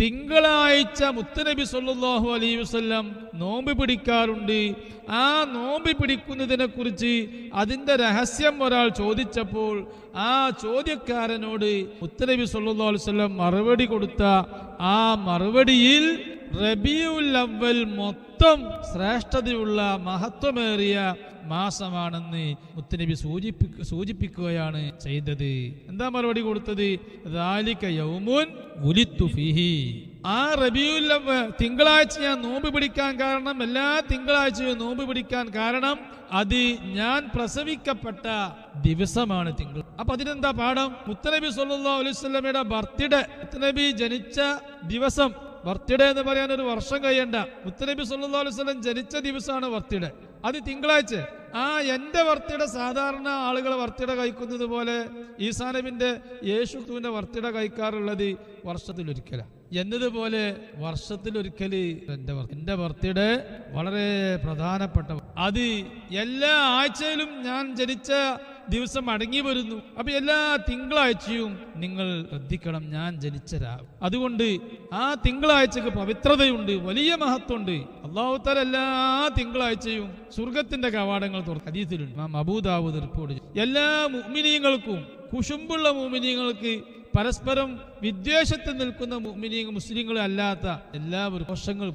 തിങ്കളാഴ്ച മുത്തുനബി സല്ലല്ലാഹു അലൈഹി വസല്ലം നോമ്പ് പിടിക്കാറുണ്ട്. ആ നോമ്പ് പിടിക്കുന്നതിനെ കുറിച്ച് അതിന്റെ രഹസ്യം ഒരാൾ ചോദിച്ചപ്പോൾ ആ ചോദ്യക്കാരനോട് മുത്തുനബി സല്ലല്ലാഹു അലൈഹി വസല്ലം മറുപടി കൊടുത്ത ആ മറുപടിയിൽ റബീഉൽ അവ്വൽ മൊത്തം ശ്രേഷ്ഠതയുള്ള മഹത്വമേറിയ മാസമാണെന്ന് മുത്തുനബി സൂചിപ്പിക്കുകയാണ് ചെയ്തത്. എന്താ മറുപടി കൊടുത്തത്? ദാലിക യൗമുൻ വുലിദ്തു ഫീഹി. ആ റബീഉൽ അവ്വൽ തിങ്കളാഴ്ച ഞാൻ നോമ്പ് പിടിക്കാൻ കാരണം, എല്ലാ തിങ്കളാഴ്ചയും നോമ്പ് പിടിക്കാൻ കാരണം അത് ഞാൻ പ്രസവിക്കപ്പെട്ട ദിവസമാണ് തിങ്കൾ. അപ്പൊ അതിനെന്താ പാഠം? മുത്തുനബി സല്ലല്ലാഹു അലൈഹി വസല്ലമയുടെ ബർത്ത്ഡേ, മുത്തുനബി ജനിച്ച ദിവസം, ബർത്ത്ഡേ എന്ന് പറയാൻ ഒരു വർഷം കഴിയണ്ട, മുത്തുനബി സല്ലല്ലാഹു അലൈഹി വസല്ലം ജനിച്ച ദിവസമാണ് ബർത്ത്ഡേ. അത് തിങ്കളാഴ്ച. എന്റെ ബർത്ത്ഡേ സാധാരണ ആളുകൾ ബർത്ത്ഡേ കഴിക്കുന്നത് പോലെ ഈസാ നബിന്റെ യേശുവിന്റെ ബർത്ത്ഡേ കഴിക്കാറുള്ളത് വർഷത്തിലൊരിക്കലാണ് എന്നതുപോലെ വർഷത്തിലൊരിക്കല് എന്റെ ബർത്ത്ഡേ വളരെ പ്രധാനപ്പെട്ട, അത് എല്ലാ ആഴ്ചയിലും ഞാൻ ജനിച്ച ദിവസം അടങ്ങി വരുന്നു. അപ്പൊ എല്ലാ തിങ്കളാഴ്ചയും നിങ്ങൾ ശ്രദ്ധിക്കണം, ഞാൻ ജനിച്ച രാവ്. അതുകൊണ്ട് ആ തിങ്കളാഴ്ചക്ക് പവിത്രതയുണ്ട്, വലിയ മഹത്വമുണ്ട്. അല്ലാഹു തആല എല്ലാ തിങ്കളാഴ്ചയും സ്വർഗത്തിന്റെ കവാടങ്ങൾ തുറക്കും. ഹദീസിലുണ്ട്, ഇമാം അബൂ ദാവൂദ് റിപ്പോർട്ട് ചെയ്തു. എല്ലാ മുഅ്മിനീങ്ങൾക്കും, കുശുമ്പുള്ള മുഅ്മിനീങ്ങൾക്ക്, പരസ്പരം വിദ്വേഷത്തിൽ നിൽക്കുന്ന മുസ്ലിങ്ങൾ അല്ലാത്ത എല്ലാവരും വർഷങ്ങൾ